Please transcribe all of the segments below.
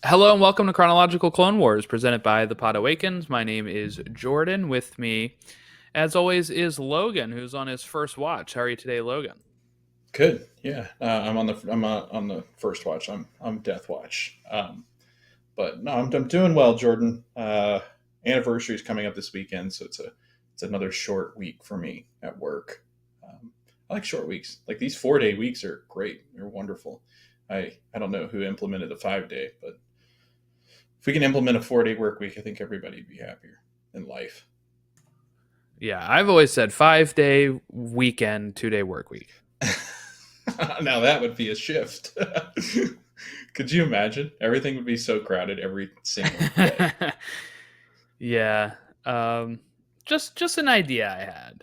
Hello and welcome to Chronological Clone Wars, presented by the Podawakens. My name is Jordan. With me, as always, is Logan, who's on his first watch. How are you today, Logan? Good. Yeah. I'm on the first watch. I'm Death Watch. But no, I'm doing well, Jordan. Anniversary is coming up this weekend, so it's another short week for me at work. I like short weeks. Like these 4 day weeks are great. They're wonderful. I don't know who implemented the 5 day, but if we can implement a 4 day work week, I think everybody'd be happier in life. Yeah, I've always said 5 day weekend, 2 day work week. Now that would be a shift. Could you imagine? Everything would be so crowded every single day. Yeah, um, just an idea I had.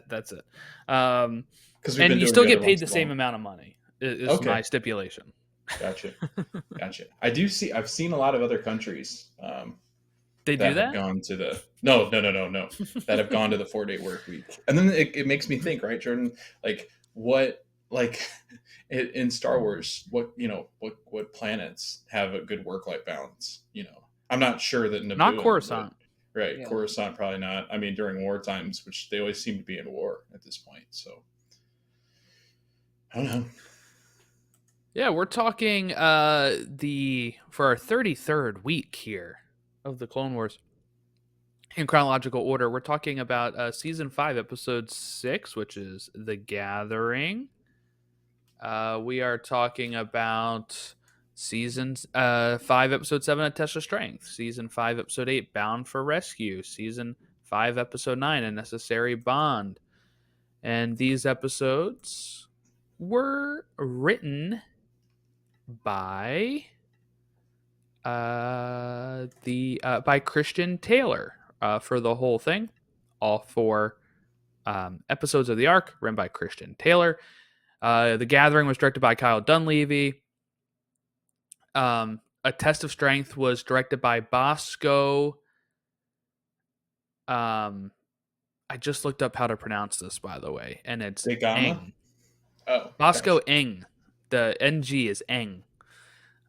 That's it. Um, Because we've and been you doing still the other get ones paid the so same long. amount of money. Is my Okay, stipulation. gotcha, gotcha. I've seen a lot of other countries They do that have that? gone to the no, that have gone to the 4 day work week, and then it makes me think, right, Jordan? Like what, like in Star Wars, what planets have a good work life balance? I'm not sure that Not Nabooan would. Coruscant. Right, Yeah. Coruscant probably not. I mean, during war times, which they always seem to be in war at this point. So I don't know. Yeah, we're talking the for our 33rd week here of the Clone Wars in chronological order. We're talking about season 5 episode 6, which is The Gathering. We are talking about season 5 episode 7, A Test of Strength, season 5 episode 8, Bound for Rescue, season 5 episode 9, A Necessary Bond. And these episodes were written by the by Christian Taylor for the whole thing. All four episodes of the arc written by Christian Taylor. The Gathering was directed by Kyle Dunleavy. A Test of Strength was directed by Bosco. Um, I just looked up how to pronounce this, by the way, and it's Big Gamma. Eng. Oh, Bosco gotcha. Eng. The NG is Eng.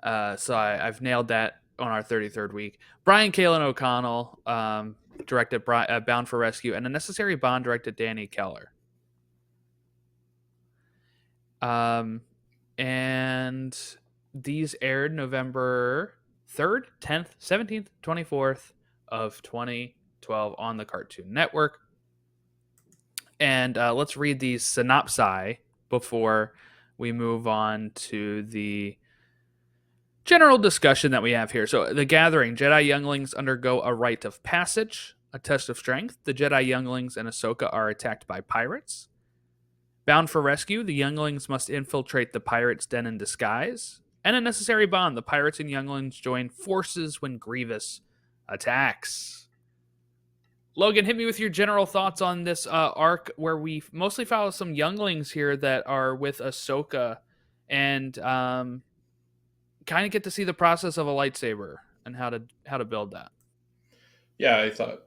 So I've nailed that on our 33rd week. Brian Kalen O'Connell directed Bound for Rescue, and A Necessary Bond directed Danny Keller. Um, and these aired November 3rd, 10th, 17th, 24th of 2012 on the Cartoon Network. And let's read these synopsi before we move on to the general discussion that we have here. So, The Gathering, Jedi younglings undergo a rite of passage, a test of strength. The Jedi younglings and Ahsoka are attacked by pirates. Bound for rescue, the younglings must infiltrate the pirates' den in disguise. And A Necessary Bond, the pirates and younglings join forces when Grievous attacks. Logan, hit me with your general thoughts on this arc where we mostly follow some younglings here that are with Ahsoka and kind of get to see the process of a lightsaber and how to build that. Yeah, I thought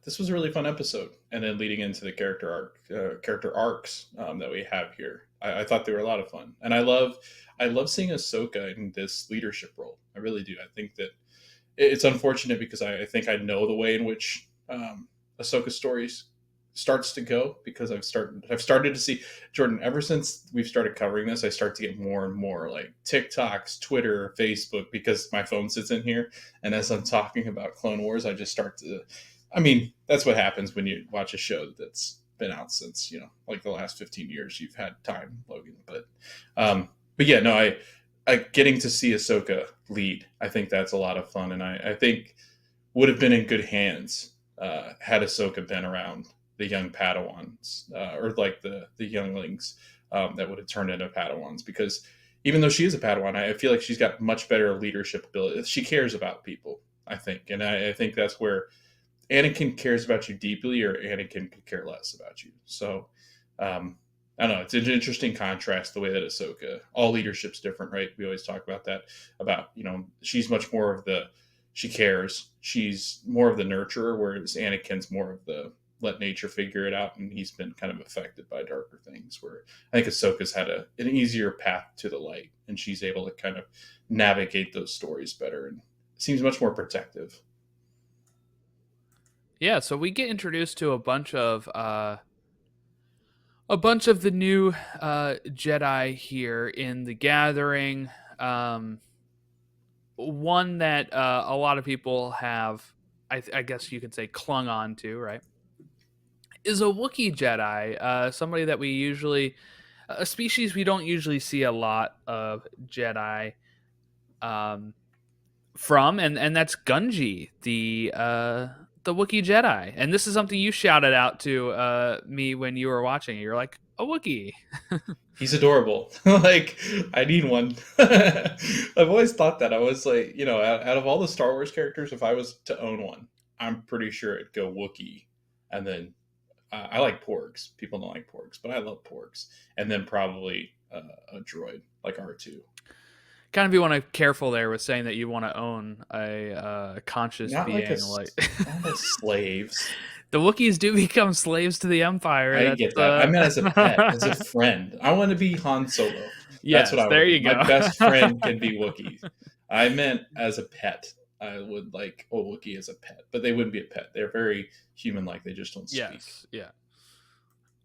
this was a really fun episode, and then leading into the character arcs that we have here, I thought they were a lot of fun, and I love seeing Ahsoka in this leadership role. I really do. I think that it's unfortunate because I think I know the way in which Ahsoka stories starts to go because I've started to see, Jordan, ever since we've started covering this. I start to get more and more like TikToks, Twitter, Facebook, because my phone sits in here, and as I'm talking about Clone Wars, I just start to. I mean, that's what happens when you watch a show that's been out since like the last 15 years. You've had time, Logan, but yeah, no, I getting to see Ahsoka lead. I think that's a lot of fun, and I think would have been in good hands had Ahsoka been around the young Padawans or like the younglings that would have turned into Padawans. Because even though she is a Padawan, I feel like she's got much better leadership ability. She cares about people, I think, and I think that's where Anakin cares about you deeply, or Anakin could care less about you. So I don't know. It's an interesting contrast the way that Ahsoka. All leadership's different, right? We always talk about that. About she's much more of the she cares. She's more of the nurturer, whereas Anakin's more of the let nature figure it out, and he's been kind of affected by darker things. Where I think Ahsoka's had an easier path to the light, and she's able to kind of navigate those stories better, and seems much more protective. Yeah, so we get introduced to a bunch of the new Jedi here in the Gathering. Um, One that a lot of people have, I guess you could say, clung on to, right? Is a Wookiee Jedi, somebody that we usually, a species we don't usually see a lot of Jedi um, from, and that's Gunji, the Wookiee Jedi. And this is something you shouted out to me when you were watching. You're like, a Wookiee. He's adorable. Like, I need one. I've always thought that. I was like, out of all the Star Wars characters, if I was to own one, I'm pretty sure it'd go Wookiee. And then I like porgs. People don't like porgs, but I love porgs. And then probably a droid like R2. Kind of you want to careful there with saying that you want to own a conscious Not like being like not as slaves. the Wookiees do become slaves to the Empire. I That's get that. I meant as a pet, as a friend. I want to be Han Solo. That's what yes, I there want to you be. My go. best friend can be Wookiee. I meant as a pet. I would like a Wookiee as a pet, but they wouldn't be a pet. They're very human-like. They just don't speak. Yes, yeah.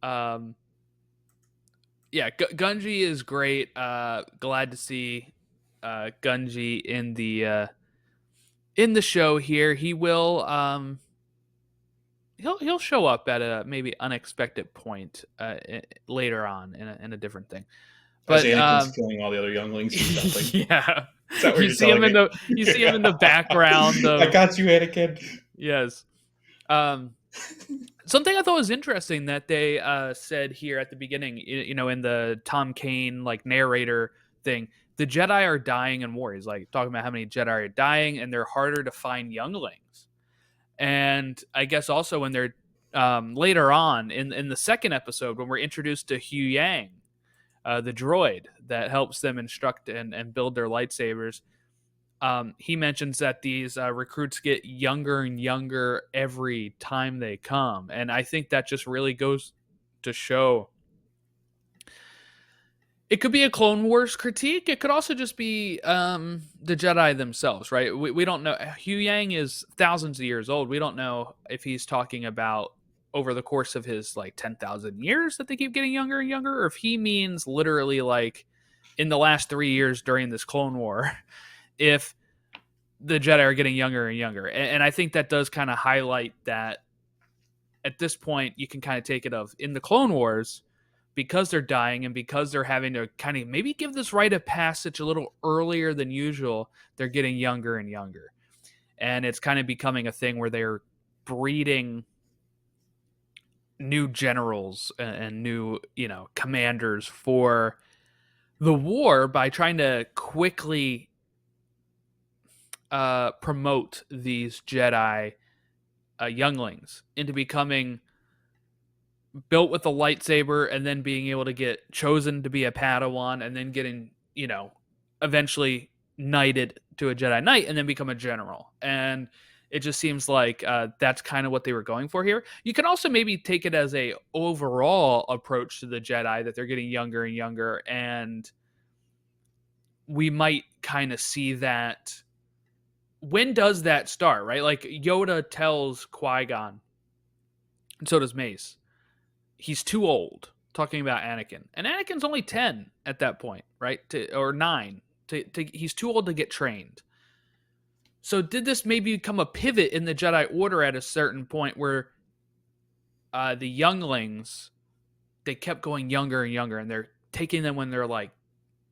Um, yeah, Gunji is great. Glad to see Gunji in the show here. He will he'll show up at a maybe unexpected point later on in a different thing. As But Anakin's killing all the other younglings for nothing. yeah, Is that what you you're see him telling in me? the background of I got you, Anakin. yes. Um, Something I thought was interesting that they said here at the beginning, in the Tom Kane like narrator thing, the Jedi are dying in war. He's like talking about how many Jedi are dying, and they're harder to find younglings. And I guess also when they're later on in the second episode when we're introduced to Hu Yang, the droid that helps them instruct and build their lightsabers. He mentions that these recruits get younger and younger every time they come. And I think that just really goes to show it could be a Clone Wars critique. It could also just be the Jedi themselves, right? We don't know. Hu Yang is thousands of years old. We don't know if he's talking about over the course of his like 10,000 years that they keep getting younger and younger, or if he means literally like in the last 3 years during this Clone War, if the Jedi are getting younger and younger. And I think that does kind of highlight that at this point you can kind of take it of in the Clone Wars, because they're dying and because they're having to kind of maybe give this rite of passage a little earlier than usual, they're getting younger and younger. And it's kind of becoming a thing where they're breeding new generals and new, commanders for the war by trying to quickly promote these Jedi younglings into becoming built with a lightsaber and then being able to get chosen to be a Padawan and then getting, eventually knighted to a Jedi Knight and then become a general. And it just seems like that's kind of what they were going for here. You can also maybe take it as a overall approach to the Jedi that they're getting younger and younger, and we might kind of see that. When does that start, right? Like Yoda tells Qui-Gon, and so does Mace, he's too old, talking about Anakin. And Anakin's only 10 at that point, right? Or 9. He's too old to get trained. So did this maybe become a pivot in the Jedi Order at a certain point where the younglings, they kept going younger and younger, and they're taking them when they're like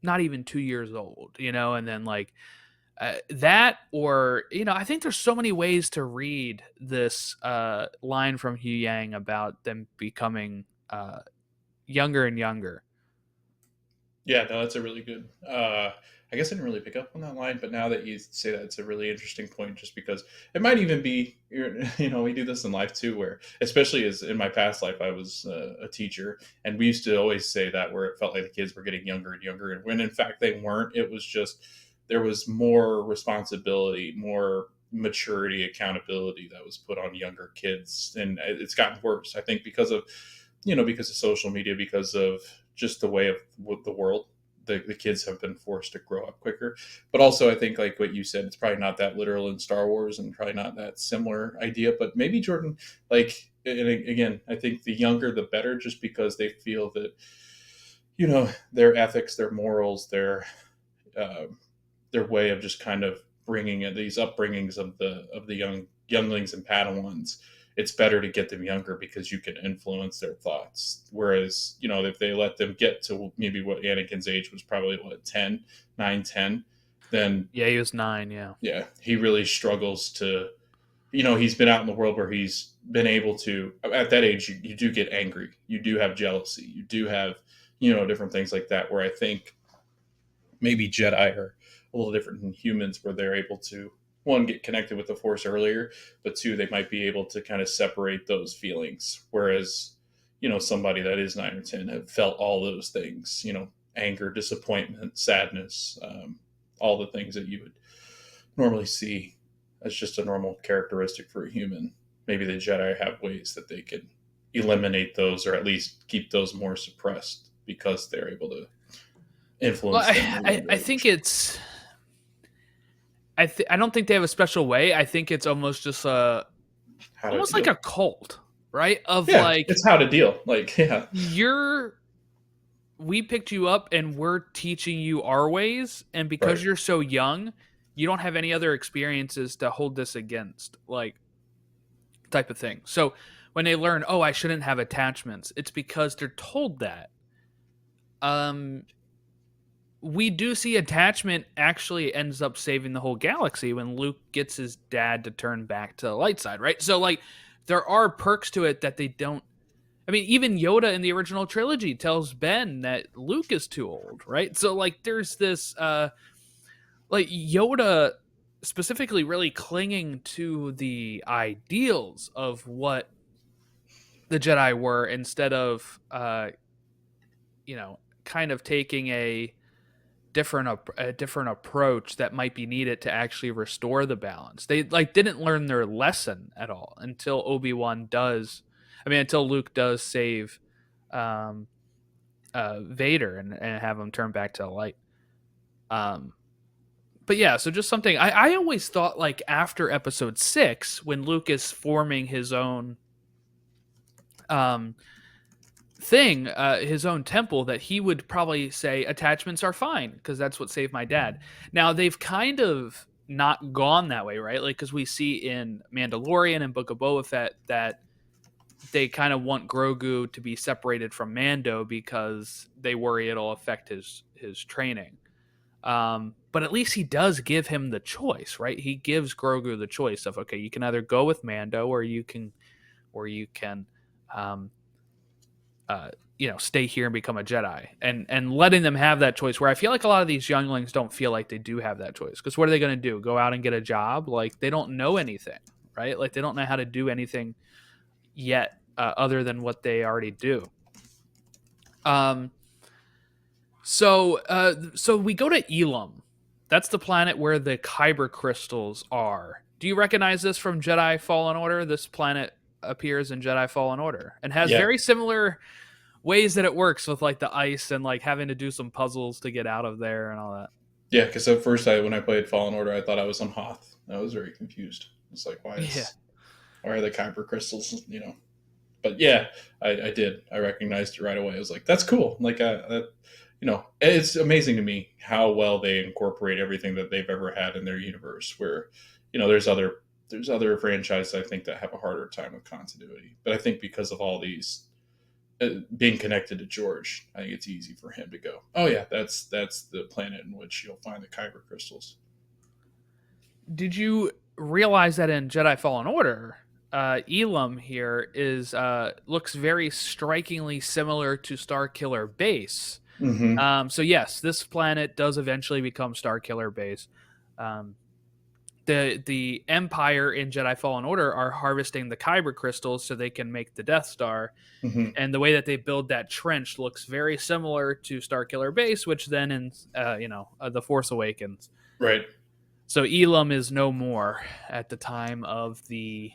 not even 2 years old, and then like that, or I think there's so many ways to read this line from Hu Yang about them becoming younger and younger. Yeah, no, that's a really good. I guess I didn't really pick up on that line, but now that you say that, it's a really interesting point. Just because it might even be, we do this in life too, where especially as in my past life, I was a teacher, and we used to always say that where it felt like the kids were getting younger and younger, and when in fact they weren't. It was just there was more responsibility, more maturity, accountability that was put on younger kids, and it's gotten worse. I think because of because of social media, because of just the way of the world. The kids have been forced to grow up quicker, but also I think like what you said, it's probably not that literal in Star Wars, and probably not that similar idea. But maybe Jordan, like, and again, I think the younger the better, just because they feel that their ethics, their morals, uh, their way of just kind of bringing in these upbringings of the younglings and Padawans. It's better to get them younger because you can influence their thoughts. Whereas, if they let them get to maybe what Anakin's age was, probably what, 10, 9, 10, then Yeah, he was 9. Yeah. yeah, he really struggles to, he's been out in the world where he's been able to, at that age, you do get angry. You do have jealousy. You do have, different things like that, where I think maybe Jedi are a little different than humans, where they're able to, one, get connected with the Force earlier, but two, they might be able to kind of separate those feelings. Whereas, somebody that is 9 or 10 have felt all those things, anger, disappointment, sadness, all the things that you would normally see as just a normal characteristic for a human. Maybe the Jedi have ways that they can eliminate those, or at least keep those more suppressed, because they're able to Well, influence them. I think it's. I don't think they have a special way. I think it's almost just How to almost deal. like a cult, right? Of Yeah, like, it's how to deal. Like, yeah, we picked you up and we're teaching you our ways, and because right. you're so young, you don't have any other experiences to hold this against, like, type of thing. So when they learn, oh, I shouldn't have attachments, it's because they're told that. Um, we do see attachment actually ends up saving the whole galaxy when Luke gets his dad to turn back to the light side, right? So like, there are perks to it that they don't. I mean, even Yoda in the original trilogy tells Ben that Luke is too old, right? So like, there's this like Yoda specifically really clinging to the ideals of what the Jedi were, instead of kind of taking a different approach that might be needed to actually restore the balance. They like didn't learn their lesson at all until Obi-Wan does. I mean, until Luke does save um, Vader and have him turn back to the light. Um, but yeah, so just something I always thought, like, after Episode 6, when Luke is forming his own um, thing, his own temple, that he would probably say attachments are fine because that's what saved my dad. Now they've kind of not gone that way, right? Like, because we see in Mandalorian and Book of Boba Fett that they kind of want Grogu to be separated from Mando because they worry it'll affect his training. But at least he does give him the choice, right? He gives Grogu the choice of, okay, you can either go with Mando, or you can um, stay here and become a Jedi, and letting them have that choice. Where I feel like a lot of these younglings don't feel like they do have that choice, because what are they going to do? Go out and get a job? Like, they don't know anything, right? Like, they don't know how to do anything yet, other than what they already do. So we go to Elam. That's the planet where the Kyber crystals are. Do you recognize this from Jedi Fallen Order? This planet appears in Jedi Fallen Order and has Yeah, very similar ways that it works, with like the ice and like having to do some puzzles to get out of there and all that. yeah. Because at first, when I played Fallen Order, I thought I was on Hoth. I was very confused. It's like, Yeah. why are the Kyber crystals? But yeah, I did. I recognized it right away. I was like, that's cool. Like, it's amazing to me how well they incorporate everything that they've ever had in their universe. Where, there's other franchises, I think, that have a harder time with continuity. But I think because of all these being connected to George, I think it's easy for him to go, oh yeah, that's the planet in which you'll find the Kyber crystals. Did you realize that in Jedi Fallen Order, Elam here is looks very strikingly similar to Starkiller Base? Mm-hmm. So yes, this planet does eventually become Starkiller Base. Um, the Empire in Jedi Fallen Order are harvesting the Kyber crystals so they can make the Death Star, Mm-hmm. and the way that they build that trench looks very similar to Starkiller Base, which then in The Force Awakens. Right. So Elam is no more at the time of the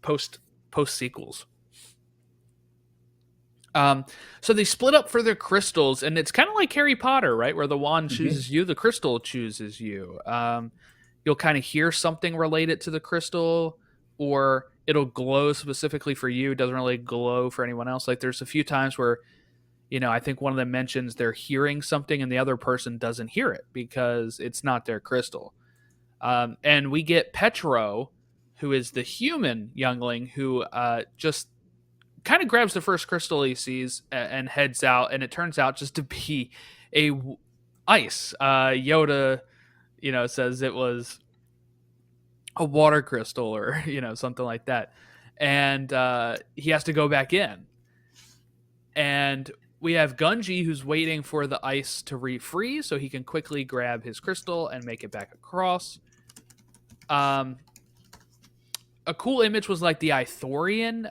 post post sequels. Um, so they split up for their crystals, and it's kind of like Harry Potter, right? Where the wand Mhm. chooses you, the crystal chooses you. You'll kind of hear something related to the crystal, or it'll glow specifically for you. It doesn't really glow for anyone else. Like there's a few times where, I think one of them mentions they're hearing something and the other person doesn't hear it because it's not their crystal. And we get Petro, who is the human youngling, who just kind of grabs the first crystal he sees and heads out, and it turns out just to be a ice. Yoda, says it was a water crystal or something like that, and he has to go back in. And we have Gunji who's waiting for the ice to refreeze so he can quickly grab his crystal and make it back across. Um, a cool image was like the Ithorian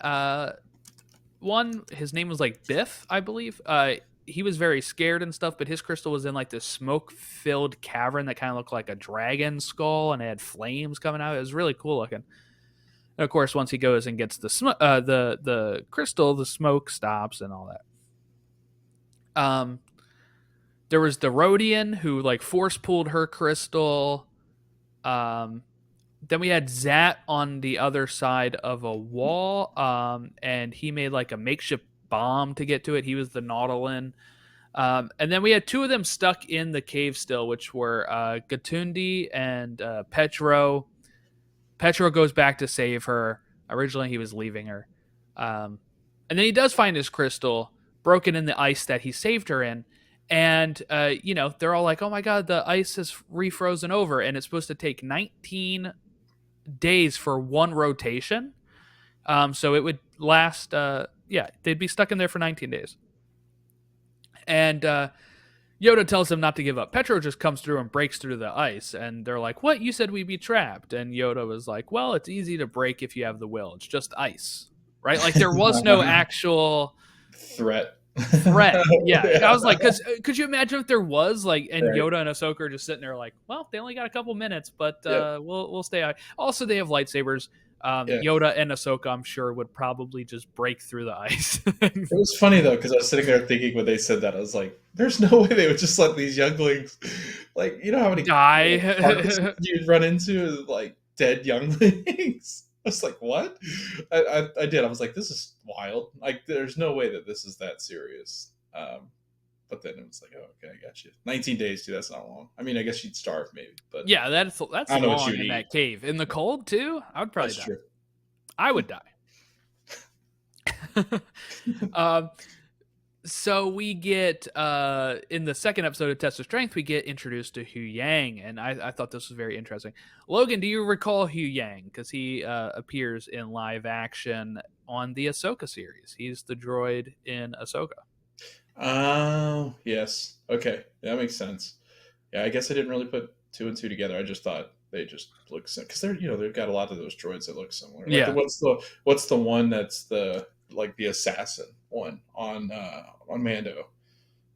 one. His name was like Biff, I believe. He was very scared and stuff, but his crystal was in like this smoke-filled cavern that kind of looked like a dragon skull, and it had flames coming out. It was really cool looking. And of course, once he goes and gets the crystal, the smoke stops and all that. There was the Rhodian who like force pulled her crystal. Um, then we had Zat on the other side of a wall, and he made like a makeshift bomb to get to it. He was the Nautilin. And then we had two of them stuck in the cave still, which were Gatundi and Petro. Petro goes back to save her. Originally, he was leaving her. And then he does find his crystal broken in the ice that he saved her in. And, they're all like, oh my God, the ice has refrozen over. And it's supposed to take 19 days for one rotation. So it would last, they'd be stuck in there for 19 days. And Yoda tells them not to give up. Petro just comes through and breaks through the ice. And they're like, what? You said we'd be trapped. And Yoda was like, well, it's easy to break if you have the will. It's just ice. Right? Like there was no actual Threat. threat. Yeah. I Yeah. was like, because could you imagine if there was like, and Right. Yoda and Ahsoka are just sitting there like, well, they only got a couple minutes, but Yep. we'll stay out. Also, they have lightsabers. Yeah. Yoda and Ahsoka, I'm sure, would probably just break through the ice. It was funny though because I was sitting there thinking when they said that I was like, "There's no way they would just let these younglings, like, you know how many carcasses Die. you'd run into like dead younglings." I was like, "What?" I did. I was like, "This is wild. Like, there's no way that this is that serious." But then it was like, "Oh, okay, I got you. 19 days too. That's not long. I mean, I guess you'd starve maybe, but Yeah, that's I don't know what long you'd in eat. that cave. In the cold too? I would probably That's die. true." I would die. um, so we get in the second episode of Test of Strength, we get introduced to Hu Yang, and I thought this was very interesting. Logan, do you recall Hu Yang? Because he appears in live action on the Ahsoka series. He's the droid in Ahsoka. Oh, yes. Okay, that makes sense. Yeah, I guess I didn't really put two and two together. I just thought they just look because they're they've got a lot of those droids that look similar. Like Yeah. what's the one that's the like the assassin one on Mando?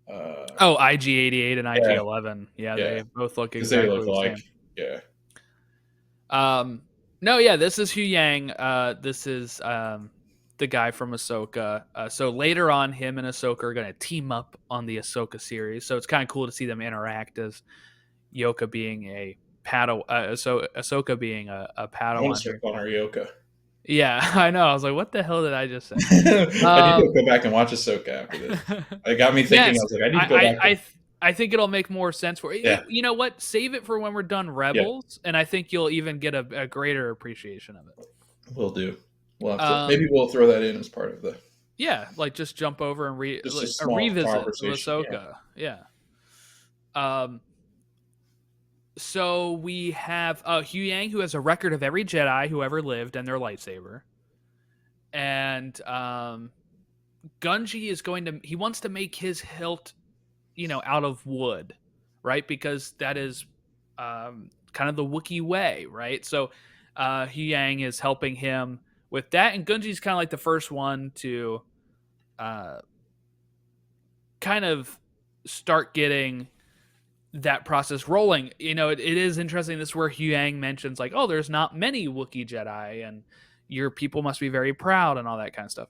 Oh, IG-88 and Yeah, IG-11. Yeah, yeah, they both look because they exactly look the alike. same. Yeah. Um, no, yeah, this is Hu Yang. This is the guy from Ahsoka. So later on, him and Ahsoka are going to team up on the Ahsoka series. So it's kind of cool to see them interact as Yoka being a so Ahsoka being a I want to Padawan start here. calling her Yoka. Yeah, I know. I was like, what the hell did I just say? I need to Um, go back and watch Ahsoka after this. It got me thinking. I yes, was like, I need to go I, back I, and I, I think it'll make more sense for yeah, you know what? Save it for when we're done yeah, Rebels, and I think you'll even get a greater appreciation of it. we'll do. We'll have to Um, maybe we'll throw that in as part of the yeah, like just jump over and just a a small revisit of conversation. Yeah. Ahsoka. Yeah. Um. So we have Hu Yang, who has a record of every Jedi who ever lived and their lightsaber, and Gunji is he wants to make his hilt, out of wood, right? Because that is kind of the Wookiee way, right? So Hu Yang is helping him with that, and Gunji's kind of like the first one to uh, kind of start getting that process rolling. It is interesting. This is where Huyang mentions like, oh, there's not many Wookiee Jedi, and your people must be very proud and all that kind of stuff.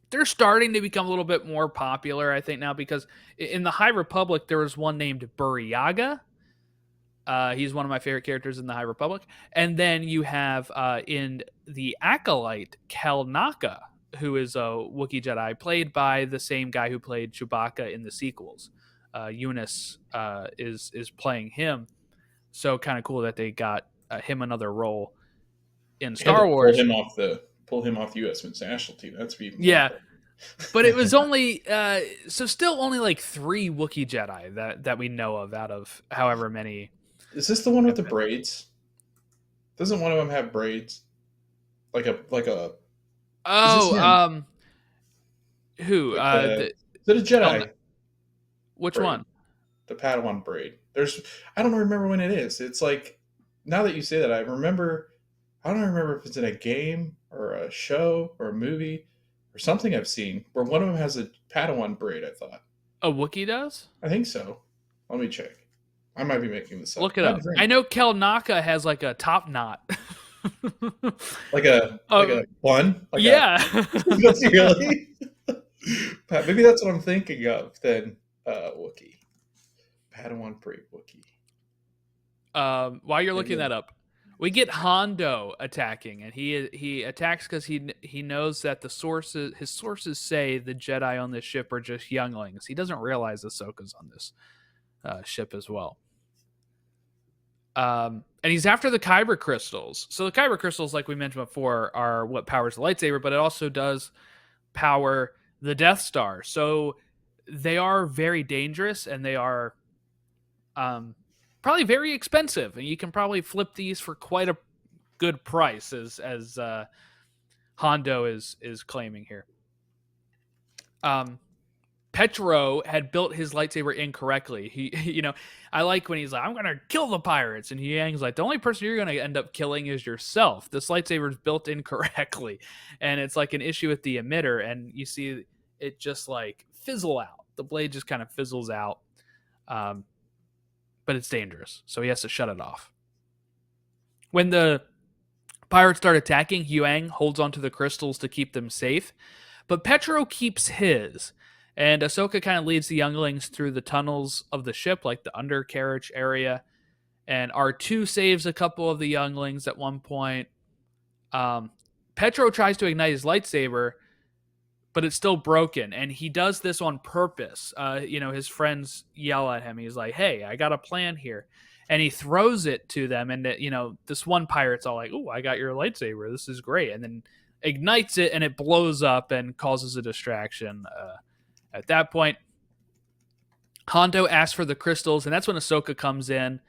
They're starting to become a little bit more popular, I think, now, because in the High Republic there was one named Buryaga. He's one of my favorite characters in the High Republic. And then you have in the Acolyte, Kelnaka, who is a Wookiee Jedi, played by the same guy who played Chewbacca in the sequels. Eunice is playing him. So kind of cool that they got him another role in They had to Star Wars. pull him off the U.S. Nationality. That's even more Yeah, important. but it was only so still only like 3 Wookiee Jedi that we know of out of however many. Is this the one with the braids? Doesn't one of them have braids? Like a. Is this Oh, him? who? Like the. Is it a Kel- Jedi which braid? one? The Padawan braid. I don't remember when it is. It's like now that you say that, I remember. I don't remember if it's in a game or a show or a movie or something I've seen where one of them has a Padawan braid. I thought. A Wookiee does? I think so. Let me check. I might be making this up. Look it Might be up. right. I know Kelnaka has like a top knot. Like a bun. Like a. Yeah. Does he really? Maybe that's what I'm thinking of. Then Wookiee. Padawan braid Wookiee. While you're There you looking go. that up, we get Hondo attacking, and he attacks because he knows that his sources say the Jedi on this ship are just younglings. He doesn't realize Ahsoka's on this ship as well. And he's after the Kyber crystals. So the Kyber crystals, like we mentioned before, are what powers the lightsaber, but it also does power the Death Star. So they are very dangerous, and they are probably very expensive. And you can probably flip these for quite a good price, as Hondo is claiming here. Petro had built his lightsaber incorrectly. I like when he's like, I'm going to kill the pirates. And Yang's like, the only person you're going to end up killing is yourself. This lightsaber is built incorrectly. And it's like an issue with the emitter. And you see it just like fizzle out. The blade just kind of fizzles out. But it's dangerous. So he has to shut it off. When the pirates start attacking, Huyang holds onto the crystals to keep them safe. But Petro keeps his. And Ahsoka kind of leads the younglings through the tunnels of the ship, like the undercarriage area. And R2 saves a couple of the younglings at one point. Petro tries to ignite his lightsaber, but it's still broken. And he does this on purpose. His friends yell at him. He's like, hey, I got a plan here. And he throws it to them. And, this one pirate's all like, oh, I got your lightsaber. This is great. And then ignites it, and it blows up and causes a distraction. At that point, Hondo asks for the crystals, and that's when Ahsoka comes in.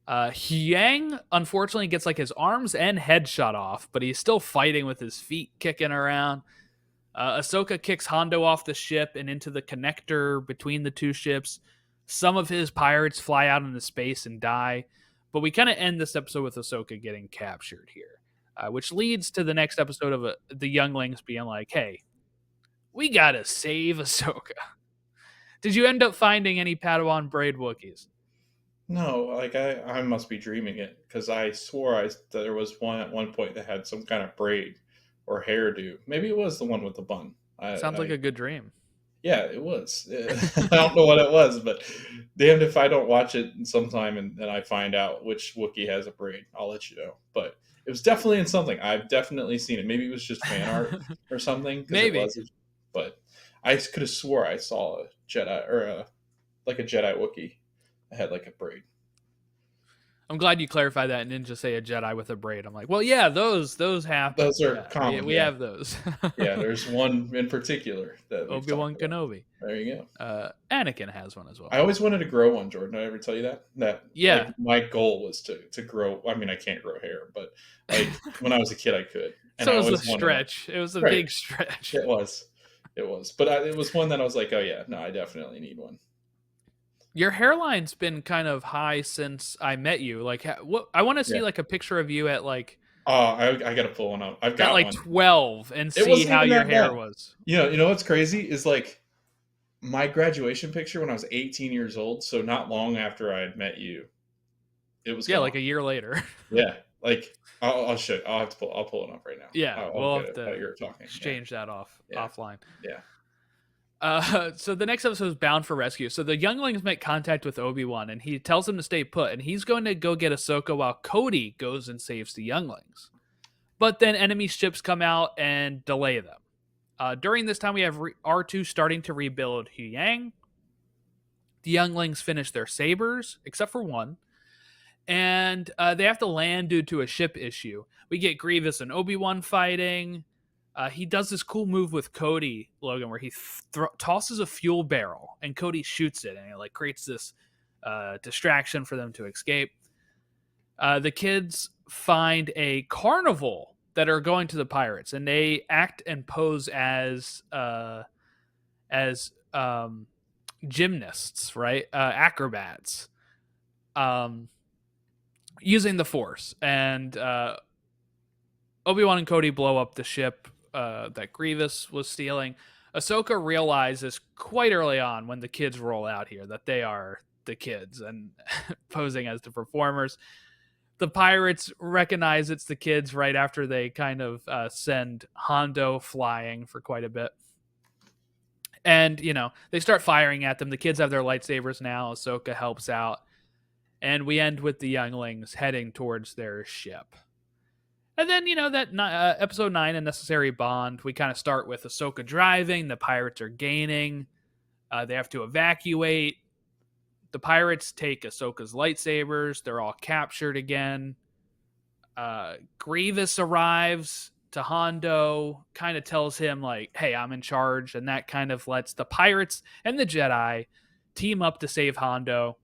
Huyang, unfortunately, gets like his arms and head shot off, but he's still fighting with his feet kicking around. Ahsoka kicks Hondo off the ship and into the connector between the two ships. Some of his pirates fly out into space and die, but we kind of end this episode with Ahsoka getting captured here, which leads to the next episode of the younglings being like, hey, we gotta save Ahsoka. Did you end up finding any Padawan braid Wookiees? No, like I must be dreaming it because I swore there was one at one point that had some kind of braid or hairdo. Maybe it was the one with the bun. Sounds like a good dream. Yeah, it was. I don't know what it was, but damned if I don't watch it sometime and I find out which Wookiee has a braid. I'll let you know. But it was definitely in something. I've definitely seen it. Maybe it was just fan art or something. Maybe. It was, but I could have swore I saw a Jedi or a Jedi Wookiee that had like a braid. I'm glad you clarified that and didn't just say a Jedi with a braid. I'm like, well, yeah, those happen. Those are common. We have those. Yeah, there's one in particular that Obi-Wan Kenobi. There you go. Anakin has one as well. I always wanted to grow one, Jordan. Did I ever tell you that? Yeah. Like, my goal was to grow. I mean, I can't grow hair, but like when I was a kid, I could. And so it was a stretch. It was a big stretch. It was. But it was one that I was like, oh yeah, no, I definitely need one. Your hairline's been kind of high since I met you. Like, what? I want to see like a picture of you at like. Oh, I got to pull one up. I've got like one. 12 and see how your hair was. You know what's crazy is like, my graduation picture when I was 18 years old, so not long after I had met you, it was Yeah, like gone. a year later. Yeah, like I'll show. You. I'll have to pull. I'll pull it up right now. Yeah, I'll we'll get have it while to you're talking. Yeah, exchange that yeah, offline. yeah. So the next episode is Bound for Rescue. So the younglings make contact with Obi-Wan, and he tells him to stay put, and he's going to go get Ahsoka while Cody goes and saves the younglings. But then enemy ships come out and delay them. During this time, we have R2 starting to rebuild Huyang. The younglings finish their sabers, except for one, and they have to land due to a ship issue. We get Grievous and Obi-Wan fighting. He does this cool move with Cody, Logan, where he tosses a fuel barrel and Cody shoots it, and it like creates this distraction for them to escape. The kids find a carnival that are going to the pirates, and they act and pose as gymnasts, right? Acrobats, um, using the Force, and Obi-Wan and Cody blow up the ship that Grievous was stealing. Ahsoka realizes quite early on when the kids roll out here that they are the kids and posing as the performers. The pirates recognize it's the kids right after they kind of send Hondo flying for quite a bit. And, they start firing at them. The kids have their lightsabers now. Ahsoka helps out. And we end with the younglings heading towards their ship. And then, that episode 9, A Necessary Bond, we kind of start with Ahsoka driving. The pirates are gaining. They have to evacuate. The pirates take Ahsoka's lightsabers. They're all captured again. Grievous arrives to Hondo, kind of tells him, like, hey, I'm in charge. And that kind of lets the pirates and the Jedi team up to save Hondo.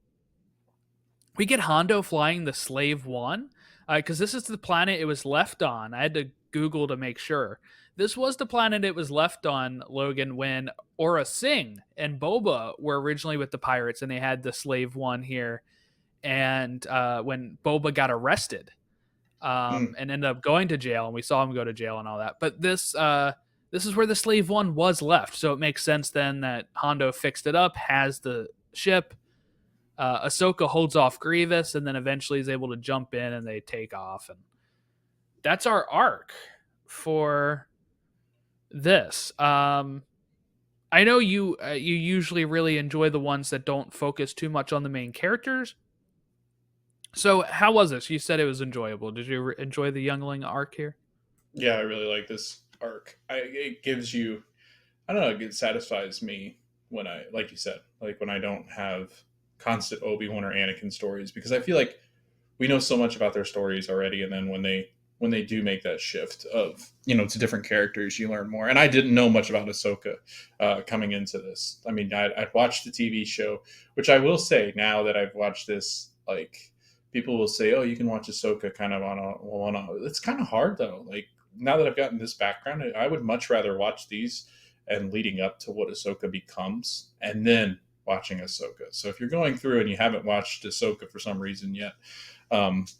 We get Hondo flying the Slave One, because this is the planet it was left on. I had to Google to make sure. This was the planet it was left on, Logan, when Aura Singh and Boba were originally with the pirates, and they had the Slave One here. And when Boba got arrested Mm. and ended up going to jail, and we saw him go to jail and all that. But this is where the Slave One was left, so it makes sense then that Hondo fixed it up, has the ship. Ahsoka holds off Grievous, and then eventually is able to jump in, and they take off. And that's our arc for this. I know you usually really enjoy the ones that don't focus too much on the main characters. So how was this? You said it was enjoyable. Did you enjoy the Youngling arc here? Yeah, I really like this arc. It gives you, I don't know, it satisfies me when I, like you said, like when I don't have constant Obi-Wan or Anakin stories, because I feel like we know so much about their stories already, and then when they do make that shift of to different characters, you learn more. And I didn't know much about Ahsoka coming into this. I mean, I'd watched the TV show, which I will say now that I've watched this, like people will say, oh, you can watch Ahsoka kind of on a one-off. It's kind of hard though. Like now that I've gotten this background, I would much rather watch these and leading up to what Ahsoka becomes, and then watching Ahsoka. So if you're going through and you haven't watched Ahsoka for some reason yet,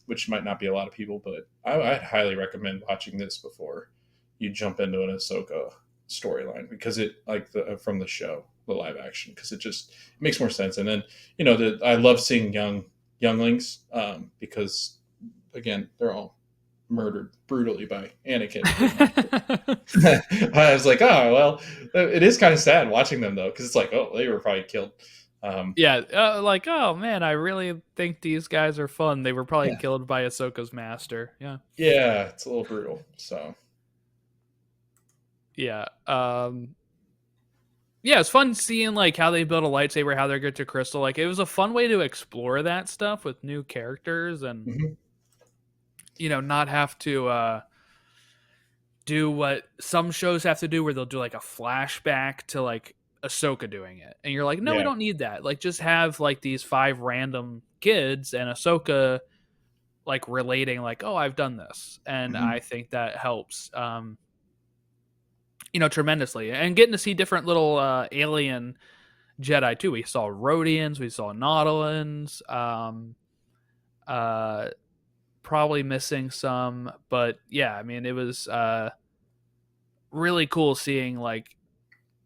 which might not be a lot of people, but I'd highly recommend watching this before you jump into an Ahsoka storyline, because it from the show, the live action, because it makes more sense. And then I love seeing younglings, because again, they're all murdered brutally by Anakin. I was like, oh well, it is kind of sad watching them though, because it's like, oh, they were probably killed. Yeah, like, oh man, I really think these guys are fun. They were probably Yeah, killed by Ahsoka's master. Yeah, yeah, it's a little brutal. So yeah, yeah. It's fun seeing like how they build a lightsaber, how they get to crystal. Like it was a fun way to explore that stuff with new characters, and mhm. not have to do what some shows have to do, where they'll do like a flashback to like Ahsoka doing it, and you're like, no, we Yeah. don't need that. Like, just have like these 5 random kids and Ahsoka like relating, like, oh, I've done this, and Mhm. I think that helps, tremendously, and getting to see different little alien Jedi too. We saw Rhodians, we saw Nautilans, uh, probably missing some, but yeah, I mean, it was really cool seeing like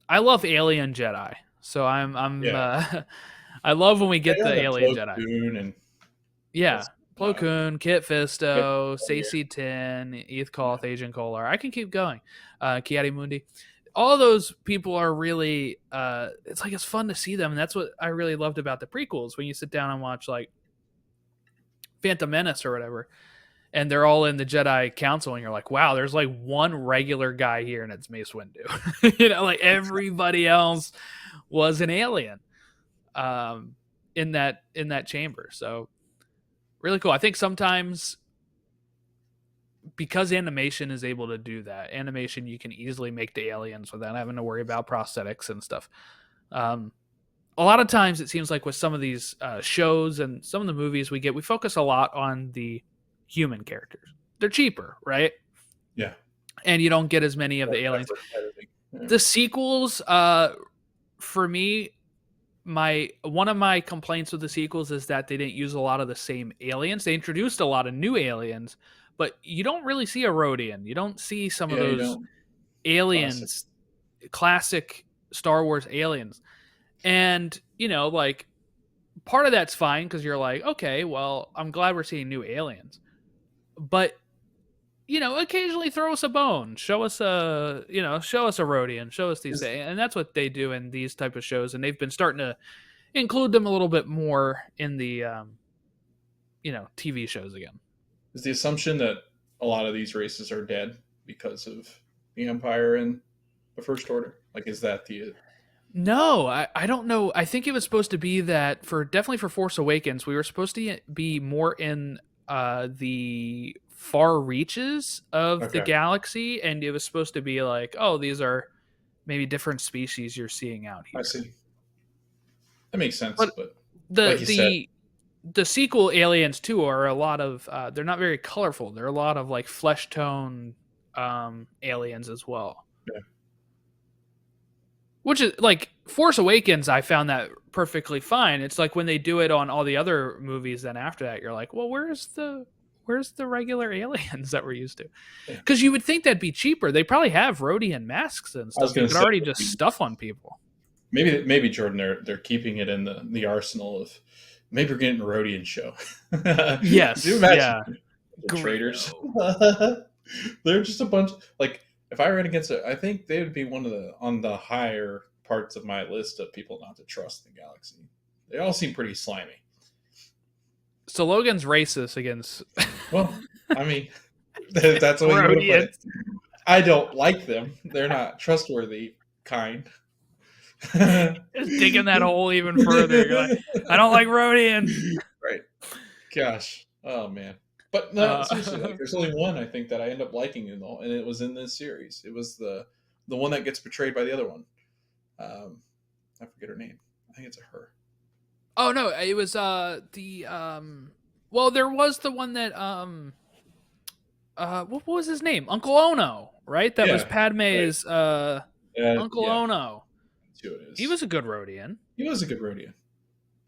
I love alien Jedi. So I'm Yeah, I love when we get yeah, the that alien Plo Jedi. Koon and Yeah, what's Plo Koon, Kit yeah, Fisto, oh, yeah, Stacey Tin, Eth yeah, Koth, Agent Kolar. I can keep going. Kiadi Mundi. All those people are really. It's like it's fun to see them, and that's what I really loved about the prequels. When you sit down and watch like Phantom Menace or whatever, and they're all in the Jedi Council, and you're like, wow, there's like one regular guy here, and it's Mace Windu. Like everybody else was an alien um, in that chamber. So really cool. I think sometimes because animation is able to do that, animation you can easily make the aliens without having to worry about prosthetics and stuff. Um, a lot of times it seems like with some of these shows and some of the movies we get, we focus a lot on the human characters. They're cheaper, right? yeah. And you don't get as many of the Less aliens. effort editing. Yeah. The sequels, for me, my one of my complaints with the sequels is that they didn't use a lot of the same aliens. They introduced a lot of new aliens, but you don't really see a Rodian. You don't see some of Yeah, you those don't classic. aliens, classic Star Wars aliens. And, like part of that's fine because you're like, okay, well, I'm glad we're seeing new aliens. But occasionally throw us a bone, show us a Rodian, show us these Is things, and that's what they do in these type of shows. And they've been starting to include them a little bit more in the TV shows again. is the assumption that a lot of these races are dead because of the Empire and the First Order? Like, is that the No, I don't know. I think it was supposed to be that for definitely for Force Awakens, we were supposed to be more in the far reaches of the okay? galaxy, and it was supposed to be like, oh, these are maybe different species you're seeing out I here. see. That makes sense, But but the like you said, the the sequel aliens too are a lot of they're not very colorful. They're a lot of like flesh tone aliens as well. yeah, Which is like Force Awakens, I found that perfectly fine. It's like when they do it on all the other movies, then after that, you're like, well, where's the regular aliens that we're used to? yeah. Because you would think that'd be cheaper. They probably have Rhodian masks and I was stuff. You going to could say already just stuff on people. maybe Jordan, they're keeping it in the arsenal of maybe we're getting a Rhodian show. Do you Yes, imagine yeah. the traitors? Greedo. They're just a bunch. Like if I ran against it, I think they would be one of the on the higher parts of my list of people not to trust in the galaxy. They all seem pretty slimy. So Logan's racist against Well, I mean, that's the way you want to put it. Rhodians. I don't like them. They're not trustworthy kind. Right. Just digging that hole even further. You're like, I don't like Rhodians. Gosh. Oh man. But no, seriously, like Uh, there's only one I think that I end up liking in all, and it was in this series. It was the one that gets betrayed by the other one. I forget her name. I think it's a her. oh no, it was the well, there was the one that what was his name? Uncle Ono, right? That was Yeah. Right. Padme's Uncle Yeah. Ono. That's who it He is. was a good Rhodian. He was a good rodeo.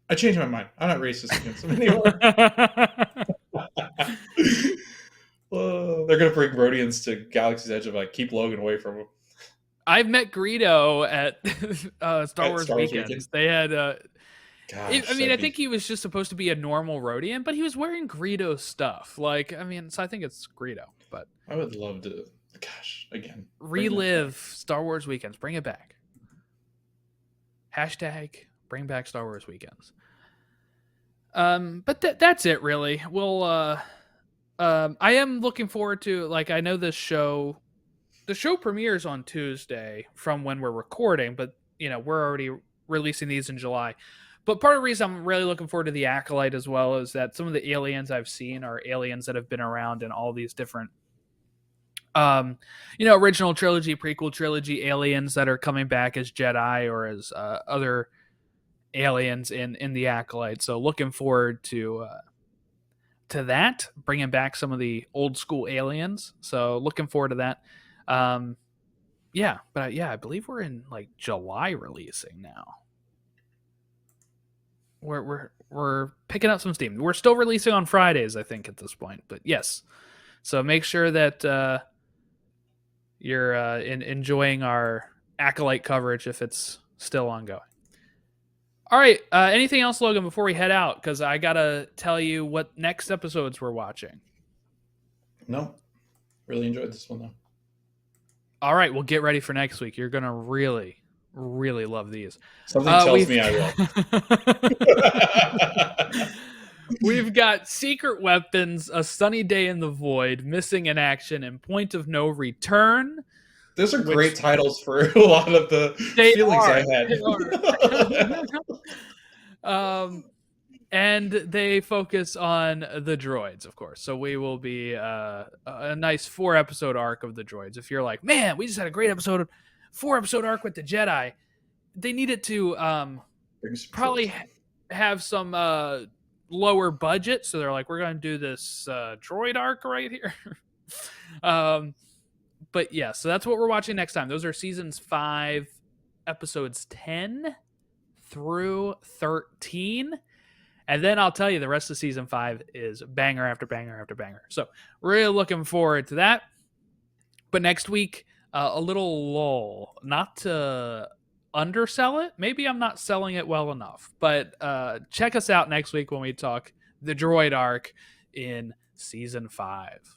I changed my mind. I'm not racist against him anymore. They're gonna bring Rhodians to Galaxy's Edge of like keep Logan away from him I've met Greedo at Star at Wars Star Wars weekends. Weekend. They had I Gosh, mean, I that'd think be. he was just supposed to be a normal Rhodian, but he was wearing Greedo stuff. Like, I mean, so I think it's Greedo. But I would love to. Gosh, again, bring that back. relive Star Wars weekends. Bring it back. Hashtag bring back Star Wars weekends. But that's it really. We'll I am looking forward to like I know this show the show premieres on Tuesday from when we're recording, but we're already releasing these in July. But part of the reason I'm really looking forward to the Acolyte as well is that some of the aliens I've seen are aliens that have been around in all these different original trilogy, prequel trilogy aliens that are coming back as Jedi or as other aliens in the Acolyte. So looking forward to that, bringing back some of the old school aliens. So looking forward to that. Yeah, but yeah, I believe we're in like July releasing now. We're picking up some steam. We're still releasing on Fridays, I think, at this point. But yes, so make sure that you're enjoying our Acolyte coverage if it's still ongoing. All right. Anything else, Logan, before we head out? Because I gotta tell you what next episodes we're watching. No, really enjoyed this one though. All right. Well, get ready for next week. You're gonna really, really love these. Something tells We've me I will. we've got Secret Weapons, A Sunny Day in the Void, Missing in Action, and Point of No Return. Those are great Which titles for a lot of the they feelings I are. had. They are. And they focus on the droids, of course. So we will be a nice 4-episode arc of the droids. If you're like, man, we just had a great episode, 4-episode arc with the Jedi, they needed to probably have some lower budget. So they're like, we're going to do this droid arc right here. But yeah, so that's what we're watching next time. Those are seasons 5, episodes 10 through 13. And then I'll tell you, the rest of season 5 is banger after banger after banger. So really looking forward to that. But next week, a little lull. Not to undersell it. Maybe I'm not selling it well enough. But check us out next week when we talk the droid arc in season 5.